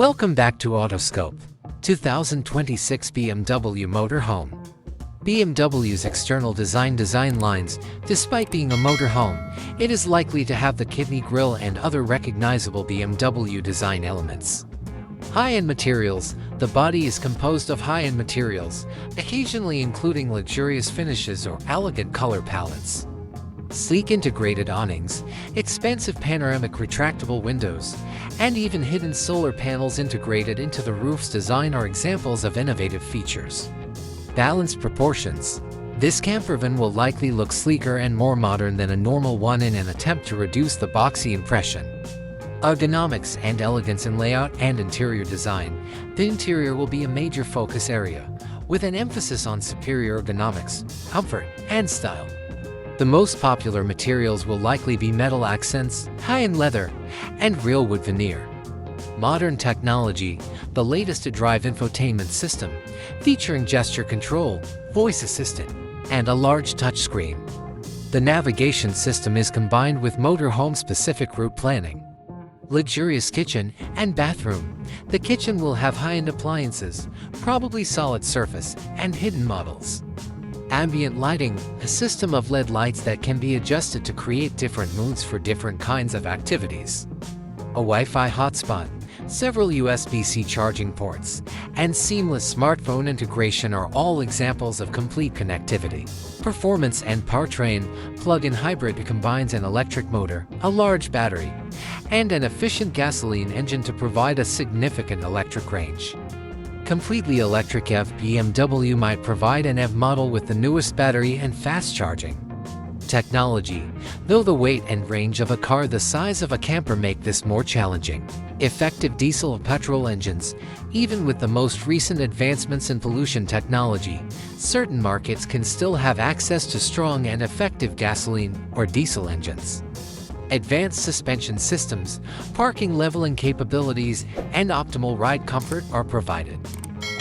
Welcome back to Autoscope. 2026 BMW Motorhome. BMW's external design lines, despite being a motorhome, it is likely to have the kidney grille and other recognizable BMW design elements. High-end materials. The body is composed of high-end materials, occasionally including luxurious finishes or elegant color palettes. Sleek integrated awnings, expansive panoramic retractable windows, and even hidden solar panels integrated into the roof's design are examples of innovative features. Balanced proportions. This campervan will likely look sleeker and more modern than a normal one in an attempt to reduce the boxy impression. Ergonomics and elegance in layout and interior design. The interior will be a major focus area, with an emphasis on superior ergonomics, comfort, and style. The most popular materials will likely be metal accents, high-end leather, and real wood veneer. Modern technology. The latest iDrive infotainment system, featuring gesture control, voice assistant, and a large touchscreen. The navigation system is combined with motorhome-specific route planning. Luxurious kitchen and bathroom. The kitchen will have high-end appliances, probably solid surface, and hidden models. Ambient lighting, a system of LED lights that can be adjusted to create different moods for different kinds of activities. A Wi-Fi hotspot, several USB-C charging ports, and seamless smartphone integration are all examples of complete connectivity. Performance and Powertrain, plug-in hybrid combines an electric motor, a large battery, and an efficient gasoline engine to provide a significant electric range. Completely electric EV. BMW might provide an EV model with the newest battery and fast charging technology, though the weight and range of a car the size of a camper make this more challenging. Effective diesel or petrol engines. Even with the most recent advancements in pollution technology, certain markets can still have access to strong and effective gasoline or diesel engines. Advanced suspension systems, parking leveling capabilities, and optimal ride comfort are provided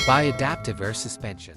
by adaptive air suspension.